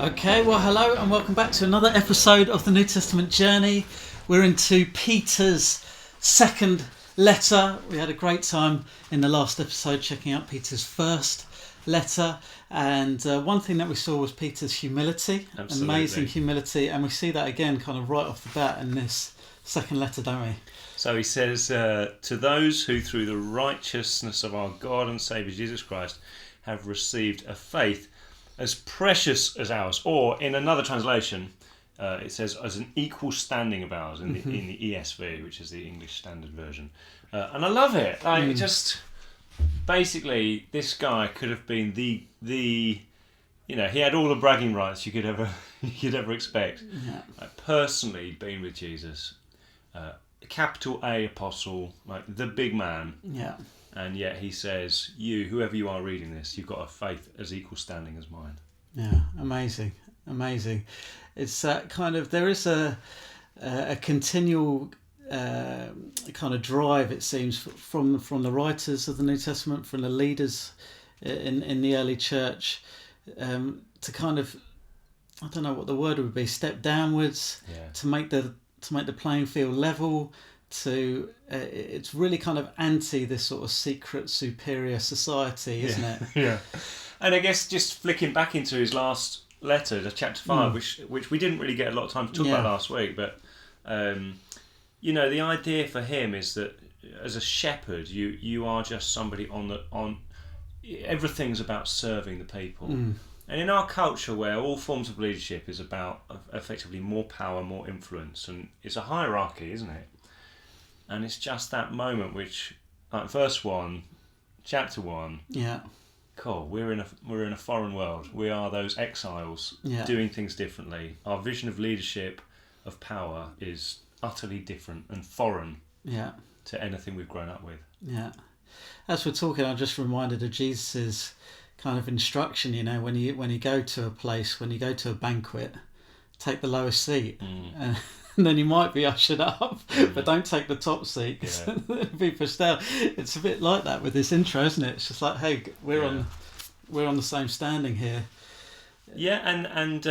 Okay, well, hello and welcome back to another episode of the New Testament Journey. We're into Peter's second letter. We had a great time in the last episode checking out Peter's first letter, and one thing that we saw was Peter's humility. Absolutely. Amazing humility, and we see that again kind of right off the bat in this second letter, don't we? So he says, to those who through the righteousness of our God and Saviour Jesus Christ have received a faith as precious as ours, or in another translation it says as an equal standing of ours in the ESV, which is the English Standard Version, and I love it. Like just basically, this guy could have been the he had all the bragging rights you could ever expect. Yeah. Personally, been with Jesus, capital A apostle, like the big man. Yeah. And yet he says, you, whoever you are reading this, you've got a faith as equal standing as mine. Yeah, amazing. It's that kind of, there is a continual kind of drive, it seems, from the writers of the New Testament, from the leaders in the early church, to kind of, I don't know what the word would be, step downwards, to make the playing field level. It's really kind of anti this sort of secret superior society, isn't it? Yeah. And I guess just flicking back into his last letter, to chapter 5, which we didn't really get a lot of time to talk about last week, but the idea for him is that as a shepherd, you are just somebody on everything's about serving the people. And in our culture, where all forms of leadership is about effectively more power, more influence, and it's a hierarchy, isn't it? And it's just that moment which, like verse 1, chapter 1. Yeah. Cool. We're in a foreign world. We are those exiles doing things differently. Our vision of leadership, of power, is utterly different and foreign to anything we've grown up with. Yeah. As we're talking, I'm just reminded of Jesus's kind of instruction. When you go to a place, when you go to a banquet, take the lowest seat. And then you might be ushered up, but don't take the top seat because it'll be pushed down. It's a bit like that with this intro, isn't it? It's just like, hey, we're on the same standing here. Yeah, and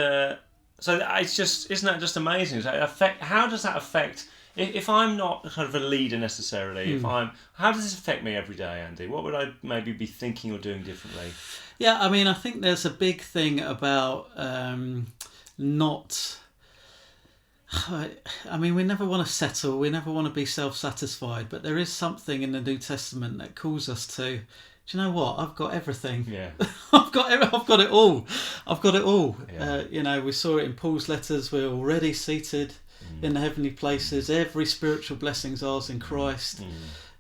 so it's just, isn't that just amazing? How does that affect? If I'm not kind of a leader necessarily, how does this affect me every day, Andy? What would I maybe be thinking or doing differently? Yeah, I mean, I think there's a big thing about not. I mean, we never want to settle. We never want to be self-satisfied. But there is something in the New Testament that calls us to. Do you know what? I've got everything. Yeah. I've got it all. I've got it all. Yeah. We saw it in Paul's letters. We're already seated in the heavenly places. Every spiritual blessing's ours in Christ.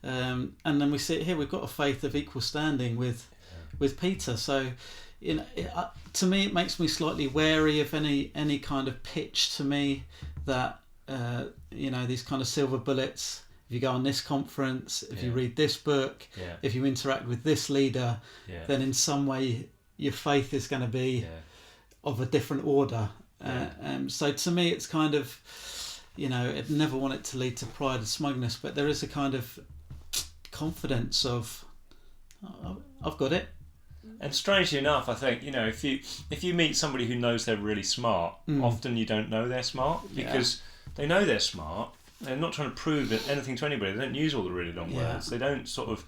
And then we see it here. We've got a faith of equal standing with Peter. So, to me, it makes me slightly wary of any kind of pitch to me that these kind of silver bullets. If you go on this conference, if you read this book, if you interact with this leader, then in some way your faith is going to be of a different order. So to me, it's kind of, I'd never want it to lead to pride and smugness, but there is a kind of confidence of, I've got it. And strangely enough, I think, if you meet somebody who knows they're really smart, often you don't know they're smart because they know they're smart. They're not trying to prove anything to anybody. They don't use all the really long words. They don't sort of,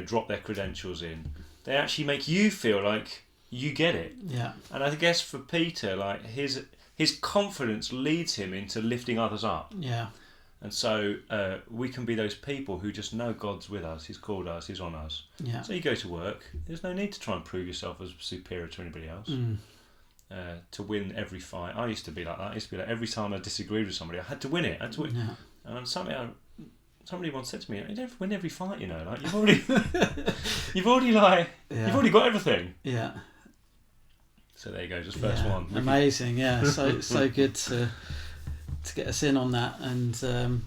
drop their credentials in. They actually make you feel like you get it. Yeah. And I guess for Peter, like his confidence leads him into lifting others up. Yeah. And so we can be those people who just know God's with us, He's called us, He's on us. Yeah. So you go to work, there's no need to try and prove yourself as superior to anybody else. To win every fight. I used to be like that. I used to be like, every time I disagreed with somebody, I had to win it. Yeah. And somebody once said to me, you don't win every fight, like you've already got everything. Yeah. So there you go, just first one. Amazing, yeah. So good to get us in on that. And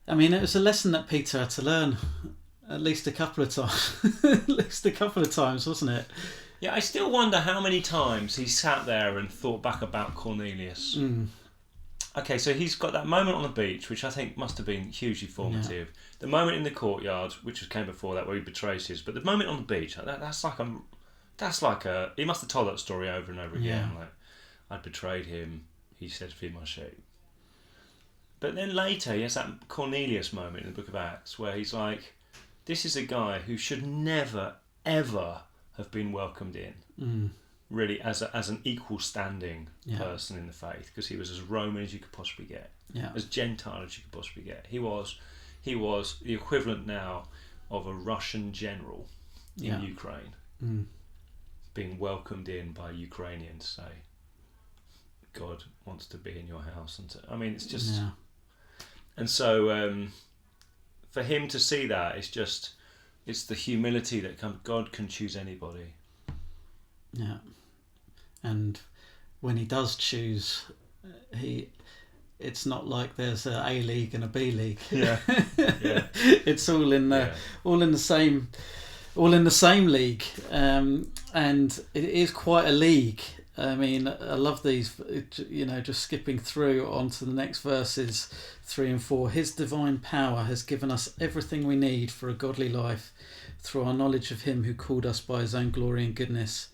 I mean, it was a lesson that Peter had to learn at least a couple of times, wasn't it? Yeah, I still wonder how many times he sat there and thought back about Cornelius. Okay, so he's got that moment on the beach, which I think must have been hugely formative. Yeah. The moment in the courtyard, which came before that, where he betrays his. But the moment on the beach, that's like that's like he must have told that story over and over again. Yeah. Like, I'd betrayed him. He said, feed my sheep. But then later, he has that Cornelius moment in the book of Acts where he's like, this is a guy who should never, ever have been welcomed in, really, as an equal standing person in the faith, because he was as Roman as you could possibly get, as Gentile as you could possibly get. He was the equivalent now of a Russian general in Ukraine, being welcomed in by Ukrainians, say, God wants to be in your house. And I mean, it's just... Yeah. And so for him to see that, it's the humility that comes. God can choose anybody. Yeah. And when he does choose, it's not like there's a A league and a B league. Yeah. Yeah. It's all in the same league. And it is quite a league. I mean, I love these, just skipping through onto the next verses 3 and 4. His divine power has given us everything we need for a godly life through our knowledge of him who called us by his own glory and goodness.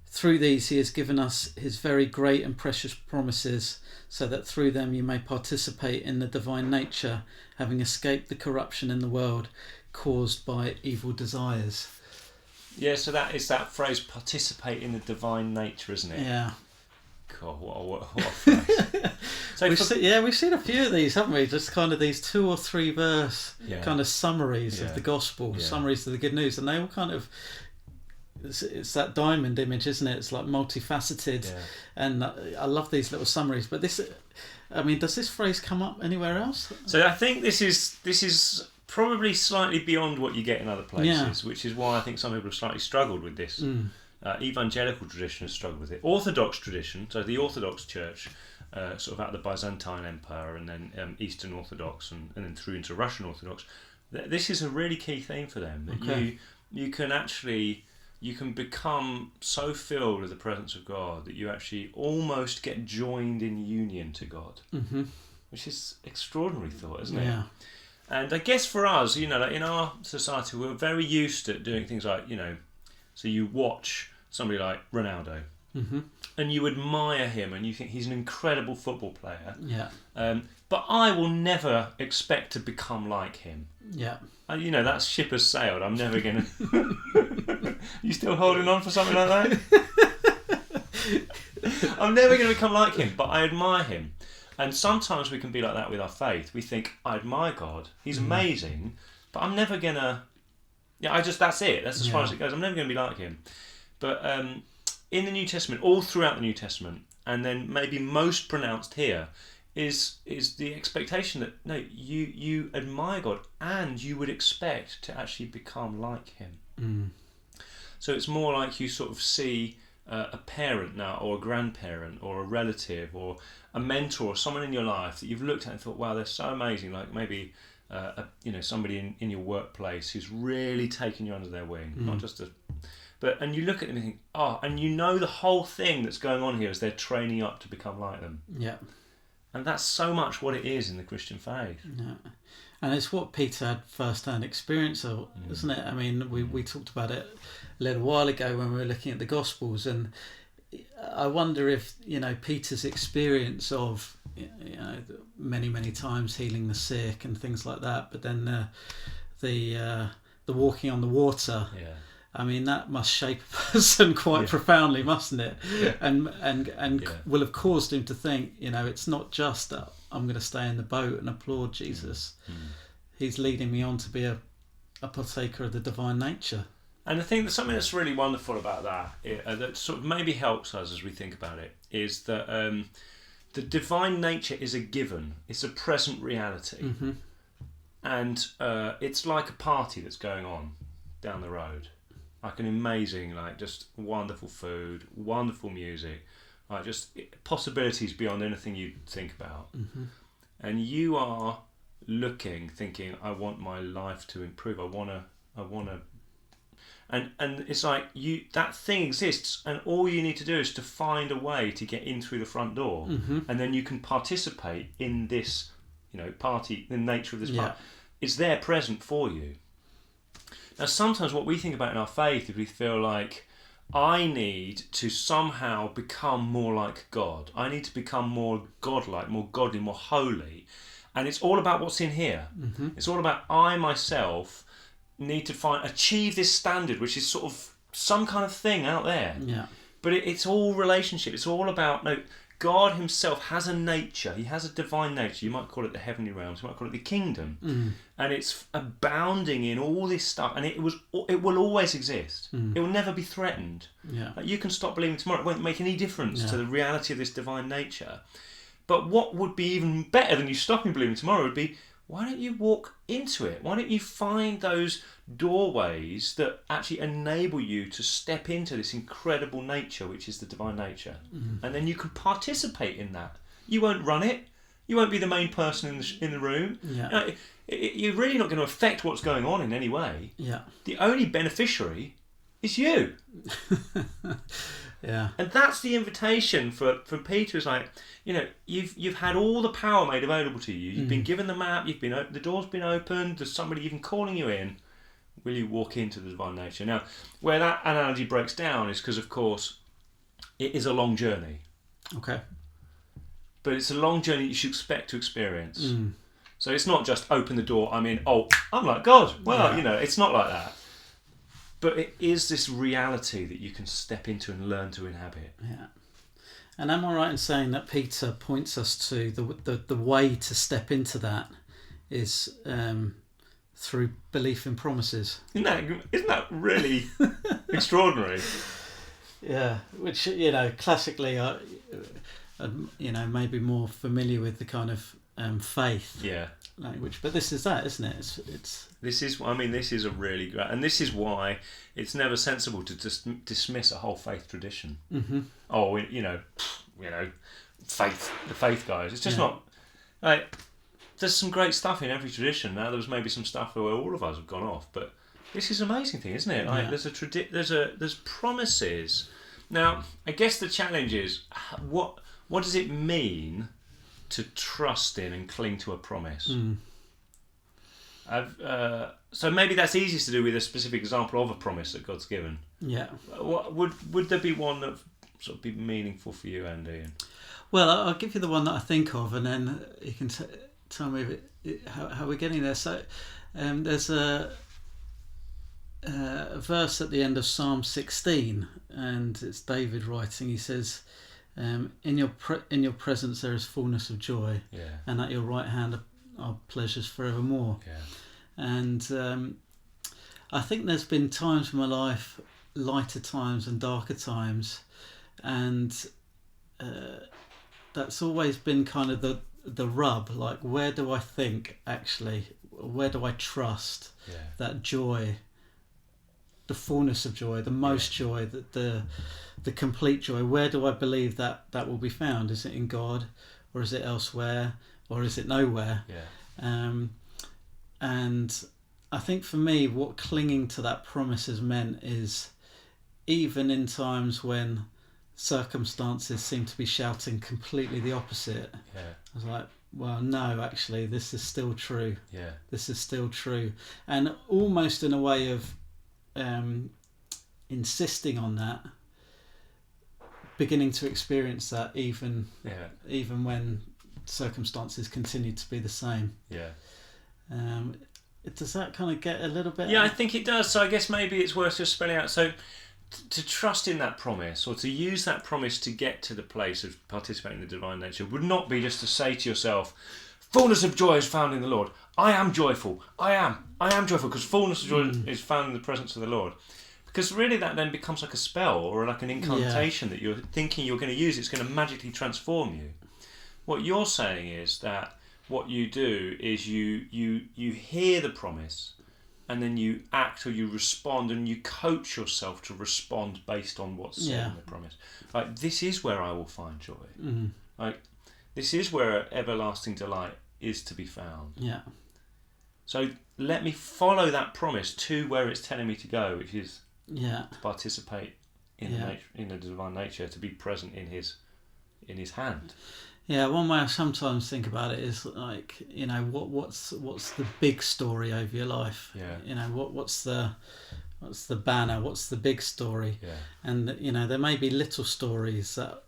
Through these he has given us his very great and precious promises, so that through them you may participate in the divine nature, having escaped the corruption in the world caused by evil desires. Yeah, so that is that phrase, participate in the divine nature, isn't it? Yeah. God, what a phrase. So we've seen a few of these, haven't we? Just kind of these 2 or 3 verse kind of summaries of the gospel, summaries of the good news, and they all kind of... It's that diamond image, isn't it? It's like multifaceted, and I love these little summaries. But this, I mean, does this phrase come up anywhere else? So I think this is probably slightly beyond what you get in other places, which is why I think some people have slightly struggled with this. Evangelical tradition has struggled with it. Orthodox tradition, so the Orthodox Church, sort of out of the Byzantine Empire, and then Eastern Orthodox, and then through into Russian Orthodox. This is a really key theme for them. That you can become so filled with the presence of God that you actually almost get joined in union to God, which is extraordinary thought, isn't it? Yeah. And I guess for us, like in our society, we're very used to doing things like, so you watch somebody like Ronaldo, and you admire him, and you think he's an incredible football player. Yeah. But I will never expect to become like him. Yeah. That ship has sailed. I'm never going to... You still holding on for something like that? I'm never going to become like him, but I admire him. And sometimes we can be like that with our faith. We think, I admire God. He's amazing, but I'm never going to... that's it. That's as far as it goes. I'm never going to be like him. But in the New Testament, all throughout the New Testament, and then maybe most pronounced here, is the expectation that no, you admire God and you would expect to actually become like him. So it's more like you sort of see a parent now, or a grandparent, or a relative, or a mentor, or someone in your life that you've looked at and thought, wow, they're so amazing. Like maybe somebody in your workplace who's really taken you under their wing, not just and you look at them and think, and the whole thing that's going on here is they're training up to become like them. Yeah. And that's so much what it is in the Christian faith. Yeah. And it's what Peter had first-hand experience of, isn't it? I mean, we talked about it a little while ago when we were looking at the Gospels, and I wonder if, Peter's experience of, many, many times healing the sick and things like that, but then the walking on the water. Yeah. I mean, that must shape a person quite profoundly, mustn't it? Yeah. And will have caused him to think, it's not just that I'm going to stay in the boat and applaud Jesus. He's leading me on to be a partaker of the divine nature. And I think that something that's really wonderful about that, that sort of maybe helps us as we think about it, is that the divine nature is a given. It's a present reality. And it's like a party that's going on down the road. Like an amazing, just wonderful food, wonderful music, just possibilities beyond anything you think about. And you are thinking, I want my life to improve. I want to, and it's like that thing exists, and all you need to do is to find a way to get in through the front door, and then you can participate in this, party, the nature of this party. It's there present for you. Now, sometimes what we think about in our faith is we feel like, I need to somehow become more like God. I need to become more godlike, more godly, more holy. And it's all about what's in here. Mm-hmm. It's all about I myself need to achieve this standard, which is sort of some kind of thing out there. Yeah. But it's all relationship. It's all about, no, God himself has a nature. He has a divine nature. You might call it the heavenly realms. You might call it the kingdom. Mm. And it's abounding in all this stuff. And it will always exist. It will never be threatened. Yeah. Like, you can stop believing tomorrow. It won't make any difference Yeah. to the reality of this divine nature. But what would be even better than you stopping believing tomorrow would be, why don't you walk into it? Why don't you find those doorways that actually enable you to step into this incredible nature, which is the divine nature? And then you can participate in that. You won't run it. You won't be the main person in the room. Yeah. You're really not going to affect what's going on in any way. Yeah. The only beneficiary is you. Yeah. And that's the invitation from Peter. Is like, you've had all the power made available to you. You've been given the map. The door's been opened. There's somebody even calling you in. Will you walk into the divine nature? Now, where that analogy breaks down is because, of course, it is a long journey. Okay. But it's a long journey you should expect to experience. So it's not just open the door, I'm in, oh, I'm like God. Well, it's not like that. But it is this reality that you can step into and learn to inhabit. Yeah. And am I right in saying that Peter points us to the way to step into that is through belief in promises? Isn't that really extraordinary? Yeah, which classically, maybe more familiar with the kind of faith language, but this is that, isn't it? This is a really great, and this is why it's never sensible to just dismiss a whole faith tradition. Mm-hmm. Oh, faith, the faith guys. It's just not. Like, there's some great stuff in every tradition. Now there was maybe some stuff where all of us have gone off, but this is an amazing thing, isn't it? Like, there's promises. Now, I guess the challenge is what does it mean to trust in and cling to a promise? So maybe that's easiest to do with a specific example of a promise that God's given. Yeah. What would there be one that sort of be meaningful for you, Andy? Well, I'll give you the one that I think of, and then you can tell me how we're getting there. So there's a verse at the end of Psalm 16, and it's David writing. He says, in your presence there is fullness of joy, and at your right hand are pleasures forevermore. And I think there's been times in my life, lighter times and darker times, and that's always been kind of the rub. Like, where do I think actually? Where do I trust that joy? The fullness of joy, the most joy, the complete joy. Where do I believe that will be found? Is it in God, or is it elsewhere, or is it nowhere? And I think for me, what clinging to that promise has meant is, even in times when circumstances seem to be shouting completely the opposite, I was like, well, no, actually, this is still true. This is still true. And almost in a way of insisting on that, beginning to experience that even when circumstances continue to be the same. Does that kind of get a little bit? I think it does. So I guess maybe it's worth just spelling out. So to trust in that promise, or to use that promise to get to the place of participating in the divine nature, would not be just to say to yourself, fullness of joy is found in the Lord. I am joyful. I am joyful, because fullness of joy is found in the presence of the Lord. Because really that then becomes like a spell or like an incantation that you're thinking you're going to use. It's going to magically transform you. What you're saying is that what you do is you hear the promise, and then you act or you respond, and you coach yourself to respond based on what's said in the promise. Like, this is where I will find joy. Like, this is where everlasting delight is to be found. So let me follow that promise to where it's telling me to go, which is to participate in the divine nature, to be present in his hand. One way I sometimes think about it is like, what's the big story over your life? What's What's the banner? What's the big story? Yeah. And there may be little stories that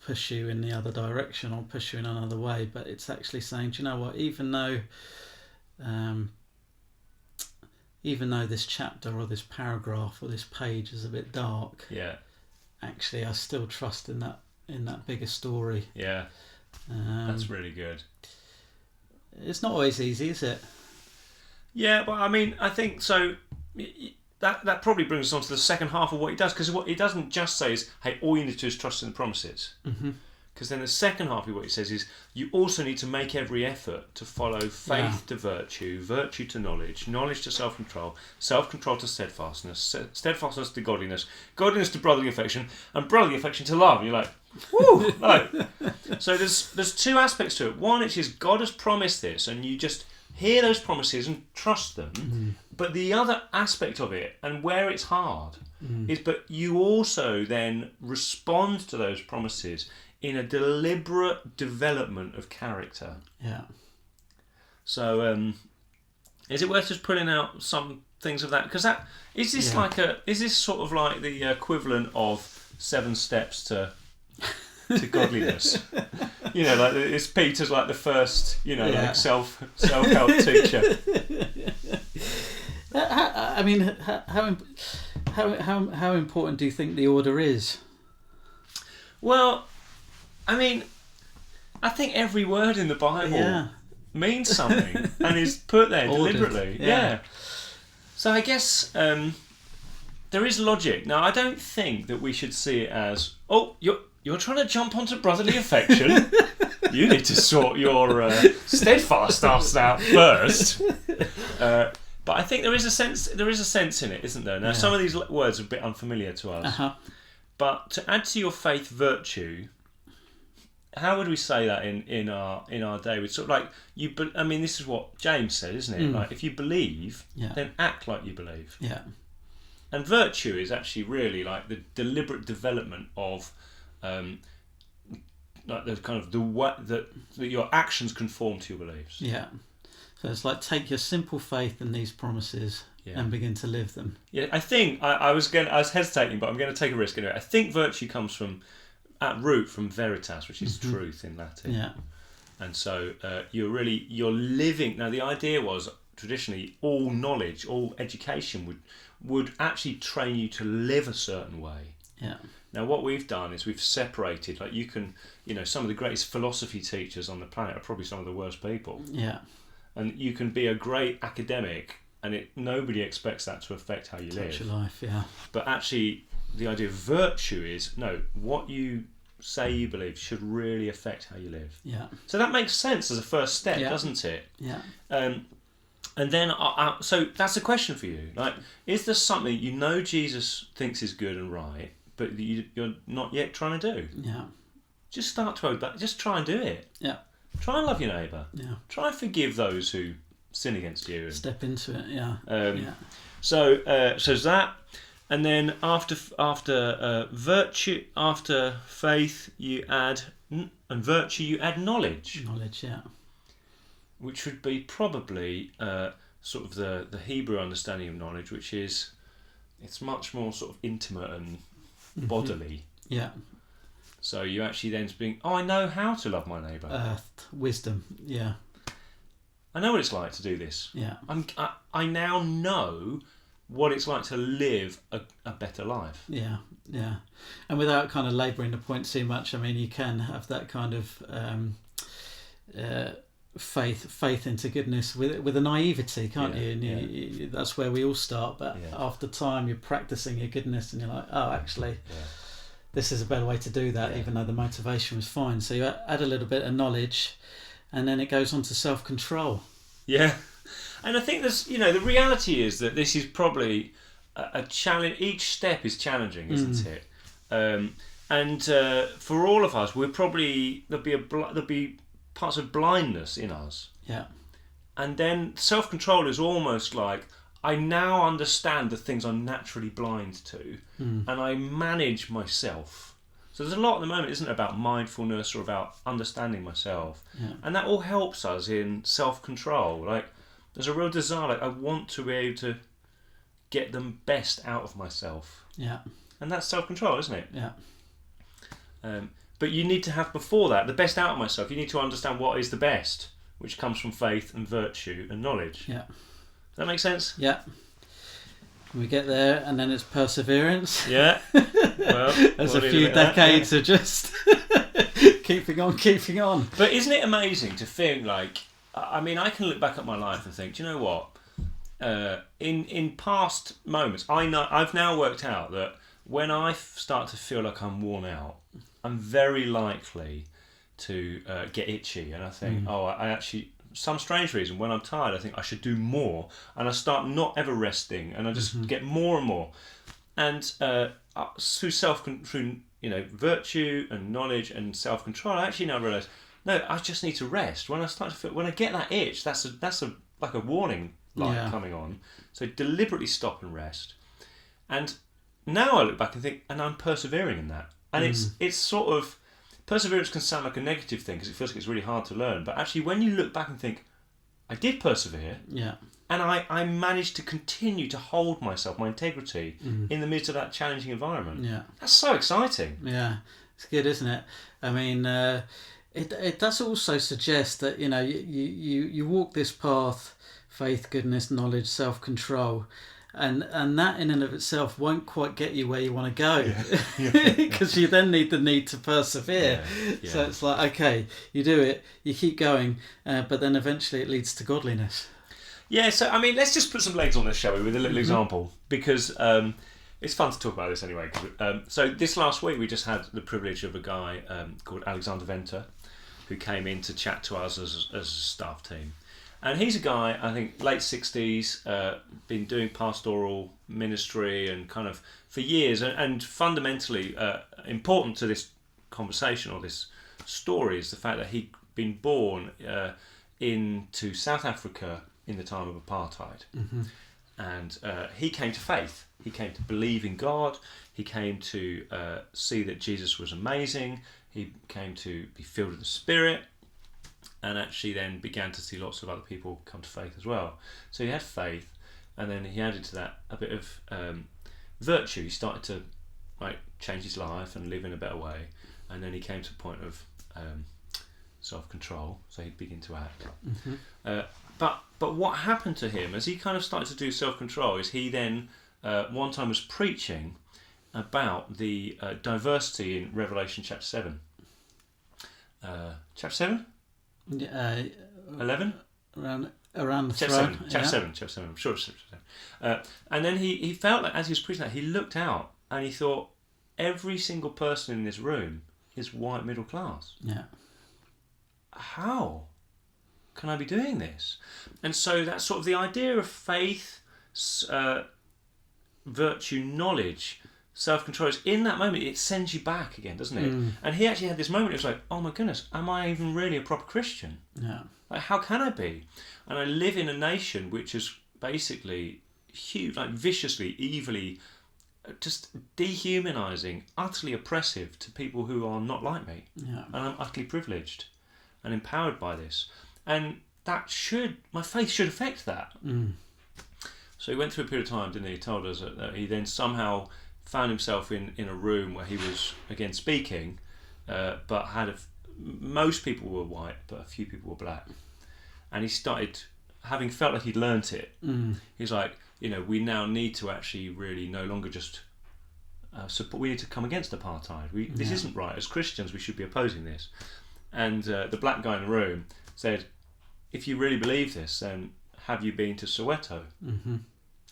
push you in the other direction or push you in another way, but it's actually saying, do you know what? Even though this chapter or this paragraph or this page is a bit dark, actually I still trust in that bigger story. Yeah, that's really good. It's not always easy, is it? Yeah, but I mean, I think so. That probably brings us on to the second half of what he does, because what he doesn't just say is, hey, all you need to do is trust in the promises. Because then the second half of what he says is, you also need to make every effort to follow faith to virtue, virtue to knowledge, knowledge to self-control, self-control to steadfastness, steadfastness to godliness, godliness to brotherly affection, and brotherly affection to love. And you're like, woo! So there's two aspects to it. One, it's just God has promised this, and you just hear those promises and trust them. But the other aspect of it, and where it's hard, is but you also then respond to those promises in a deliberate development of character. Yeah. So, is it worth just pulling out some things of that? Because is this sort of like the equivalent of 7 steps to godliness? Like it's Peter's like the first, like self-help teacher. I mean, how important do you think the order is? Well, I mean, I think every word in the Bible means something and is put there deliberately. Yeah. So I guess there is logic. Now, I don't think that we should see it as, oh, you're trying to jump onto brotherly affection. You need to sort your steadfast stuff out first. But I think there is a sense in it, isn't there? Now, some of these words are a bit unfamiliar to us. But to add to your faith virtue, how would we say that in our day? It's sort of like this is what James said, isn't it? Like, if you believe, then act like you believe. Yeah. And virtue is actually really like the deliberate development of, like the kind of the way that your actions conform to your beliefs. Yeah. So it's like, take your simple faith in these promises and begin to live them. Yeah, I think I was hesitating, but I'm going to take a risk anyway. I think virtue comes at root from veritas, which is truth in Latin. Yeah. And so you're living. Now, the idea was traditionally all knowledge, all education would actually train you to live a certain way. Yeah. Now, what we've done is we've separated. Like, you can, some of the greatest philosophy teachers on the planet are probably some of the worst people. Yeah. And you can be a great academic, and nobody expects that to affect how you live. Touch your life, yeah. But actually, the idea of virtue is, no, what you say you believe should really affect how you live. Yeah. So that makes sense as a first step, doesn't it? Yeah. And then, so that's a question for you. Like, is there something Jesus thinks is good and right, but you're not yet trying to do? Yeah. Just start to obey. Just try and do it. Yeah. Try and love your neighbour. Yeah. Try and forgive those who sin against you. Step into it. Yeah. So that, and then after virtue, after faith, you add and virtue, you add knowledge. Knowledge, yeah. Which would be probably sort of the Hebrew understanding of knowledge, which is it's much more sort of intimate and bodily. Yeah. So you actually then speak, I know how to love my neighbour. Wisdom, yeah. I know what it's like to do this. Yeah. I now know what it's like to live a better life. Yeah, yeah. And without kind of labouring the point too much, I mean, you can have that kind of faith into goodness with a naivety, can't you? And you, that's where we all start. But after time, you're practicing your goodness, and you're like, oh, actually, this is a better way to do that, even though the motivation was fine. So you add a little bit of knowledge, and then it goes on to self-control. Yeah. And I think there's, the reality is that this is probably a challenge. Each step is challenging, isn't it? And for all of us, there'll be parts of blindness in us. Yeah. And then self-control is almost like, I now understand the things I'm naturally blind to, and I manage myself. So there's a lot at the moment, isn't it, about mindfulness or about understanding myself. Yeah. And that all helps us in self-control. Like, there's a real desire, like, I want to be able to get the best out of myself. Yeah. And that's self-control, isn't it? Yeah. But you need to have before that the best out of myself. You need to understand what is the best, which comes from faith and virtue and knowledge. Yeah. Does that make sense? Yeah. We get there, and then it's perseverance. Yeah. Well, there's a few decades of just keeping on. But isn't it amazing to think like? I mean, I can look back at my life and think, do you know what? In past moments, I've now worked out that when I start to feel like I'm worn out, I'm very likely to get itchy, and I think, I actually. Some strange reason, when I'm tired, I think I should do more, and I start not ever resting, and I just get more and more. And through virtue and knowledge and self-control, I actually now realise, no, I just need to rest. When I get that itch, that's like a warning light coming on. So deliberately stop and rest. And now I look back and think, and I'm persevering in that. And it's sort of. Perseverance can sound like a negative thing because it feels like it's really hard to learn. But actually, when you look back and think, I did persevere, and I managed to continue to hold myself, my integrity, in the midst of that challenging environment. Yeah, that's so exciting. Yeah, it's good, isn't it? I mean, it does also suggest that you walk this path: faith, goodness, knowledge, self-control. And that in and of itself won't quite get you where you want to go, because you then need to persevere. Yeah. So it's like, okay, you do it, you keep going, but then eventually it leads to godliness. Yeah, so I mean, let's just put some legs on this, shall we, with a little example, because it's fun to talk about this anyway. So this last week we just had the privilege of a guy called Alexander Venter, who came in to chat to us as a staff team. And he's a guy, I think, late 60s, been doing pastoral ministry and kind of for years. And fundamentally important to this conversation or this story is the fact that he'd been born into South Africa in the time of apartheid. And he came to faith. He came to believe in God. He came to see that Jesus was amazing. He came to be filled with the Spirit. And actually then began to see lots of other people come to faith as well. So he had faith, and then he added to that a bit of virtue. He started to change his life and live in a better way. And then he came to a point of self-control, so he'd begin to act. But what happened to him as he kind of started to do self-control is he then one time was preaching about the diversity in Revelation chapter 7. Chapter 7? 11? Around the chapter throne. 7, chapter 7, I'm sure it's chapter 7. And then he felt like as he was preaching that, he looked out and he thought, every single person in this room is white middle class. Yeah. How can I be doing this? And so that's sort of the idea of faith, virtue, knowledge, self-control. Is in that moment, it sends you back again, doesn't it? And he actually had this moment. It was like, oh my goodness, am I even really a proper Christian? Yeah. Like, how can I be? And I live in a nation which is basically huge, like viciously, evilly, just dehumanising, utterly oppressive to people who are not like me. Yeah. And I'm utterly privileged and empowered by this. And my faith should affect that. So he went through a period of time, didn't he? He told us that he then somehow found himself in a room where he was again speaking, but most people were white, but a few people were black. And he started, having felt like he'd learnt it, he's like, we now need to actually really no longer just support. We need to come against apartheid. This isn't right. As Christians, we should be opposing this. And the black guy in the room said, if you really believe this, then have you been to Soweto?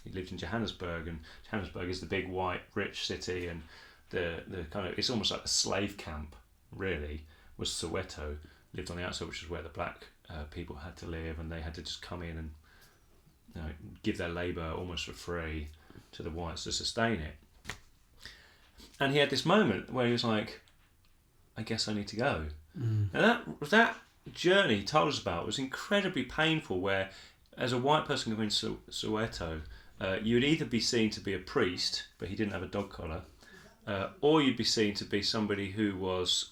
He lived in Johannesburg, and Johannesburg is the big white rich city, and the kind of, it's almost like the slave camp really was Soweto. Lived on the outside, which is where the black people had to live, and they had to just come in and give their labour almost for free to the whites to sustain it. And he had this moment where he was like, I guess I need to go. Now that journey he told us about was incredibly painful, where as a white person going to Soweto, you would either be seen to be a priest, but he didn't have a dog collar, or you'd be seen to be somebody who was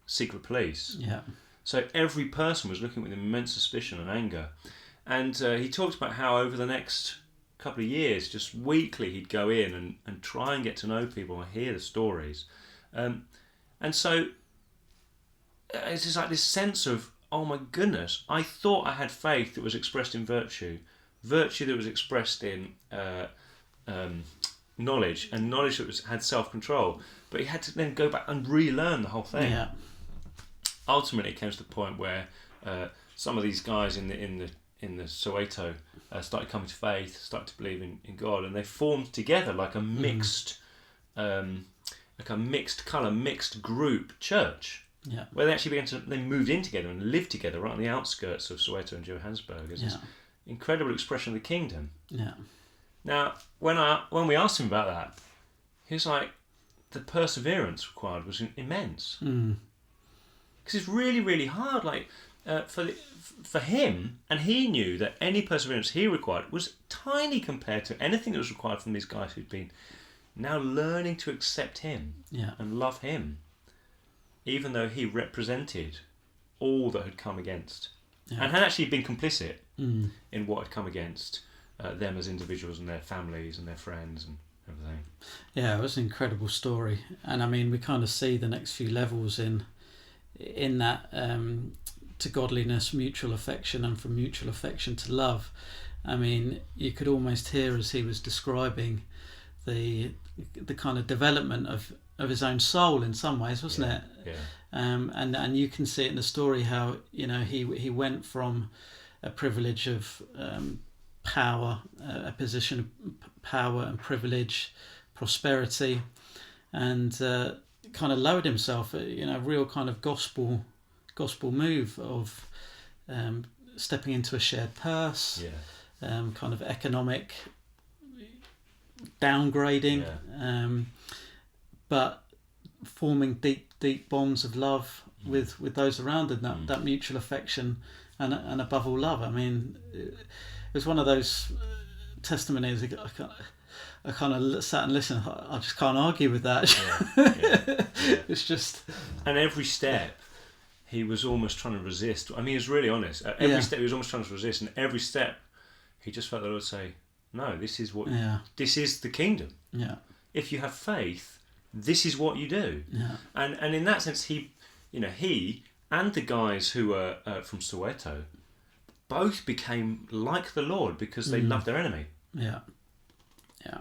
secret police. Yeah. So every person was looking with immense suspicion and anger. And he talked about how over the next couple of years, just weekly he'd go in and try and get to know people and hear the stories. And so it's just like this sense of, oh my goodness, I thought I had faith that was expressed in virtue that was expressed in knowledge, and knowledge that had self-control. But he had to then go back and relearn the whole thing. Yeah. Ultimately, it came to the point where some of these guys in the Soweto started coming to faith, started to believe in God, and they formed together like a mixed, mixed colour, mixed group church. Yeah. Where they actually they moved in together and lived together right on the outskirts of Soweto and Johannesburg as this incredible expression of the kingdom. Yeah. Now, when we asked him about that, he was like, the perseverance required was immense. Because it's really, really hard. Like for him, and he knew that any perseverance he required was tiny compared to anything that was required from these guys who'd been now learning to accept him and love him, even though he represented all that had come against and had actually been complicit in what had come against them as individuals and their families and their friends and everything. Yeah, it was an incredible story. And I mean, we kind of see the next few levels in that to godliness, mutual affection, and from mutual affection to love. I mean, you could almost hear as he was describing the kind of development of his own soul in some ways, wasn't it? Yeah. And you can see it in the story how, you know, he went from a privilege of power, a position of power and privilege, prosperity, and kind of lowered himself, you know, a real kind of gospel move of stepping into a shared purse, kind of economic downgrading, but forming deep bonds of love with those around him, that mutual affection and above all love. I mean, it was one of those testimonies I kind of sat and listened. I just can't argue with that. It's just, and every step he was almost trying to resist. I mean, he was really honest. At every step he was almost trying to resist, and every step he just felt the Lord say, "No, this is what. This is the kingdom. Yeah. If you have faith, this is what you do." Yeah. And in that sense, he and the guys who were from Soweto both became like the Lord because they loved their enemy. Yeah. Yeah.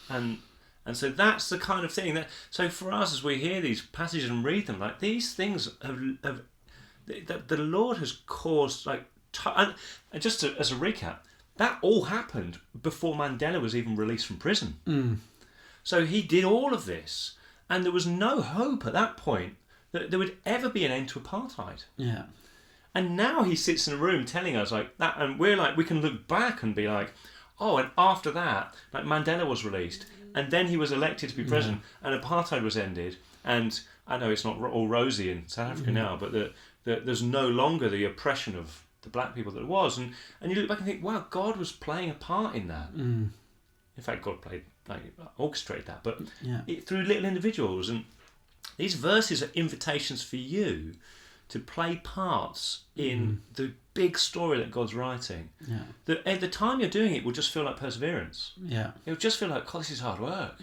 And so that's the kind of thing that. So for us, as we hear these passages and read them, like these things have the Lord has caused, like, and just as a recap, that all happened before Mandela was even released from prison. So he did all of this, and there was no hope at that point that there would ever be an end to apartheid. Yeah. And now he sits in a room telling us like that, and we're like, we can look back and be like, oh, and after that, like Mandela was released, and then he was elected to be president, and apartheid was ended. And I know it's not all rosy in South Africa now, but there's no longer the oppression of the black people that it was. And you look back and think, wow, God was playing a part in that. In fact, God orchestrated that, but through little individuals. And these verses are invitations for you to play parts in the big story that God's writing. Yeah. That at the time you're doing it will just feel like perseverance. Yeah. It'll just feel like, God, this is hard work.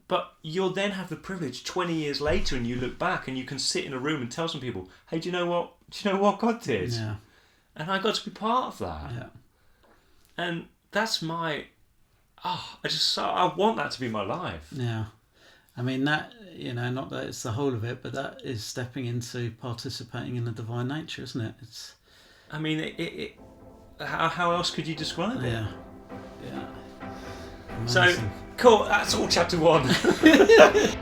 But you'll then have the privilege 20 years later, and you look back and you can sit in a room and tell some people, hey, do you know what God did? Yeah. And I got to be part of that. Yeah. And that's my, I want that to be my life. Yeah. I mean, that, not that it's the whole of it, but that is stepping into participating in the divine nature, isn't it? It's. I mean, how else could you describe it? Yeah. Yeah. Amazing. So, cool, that's all chapter 1.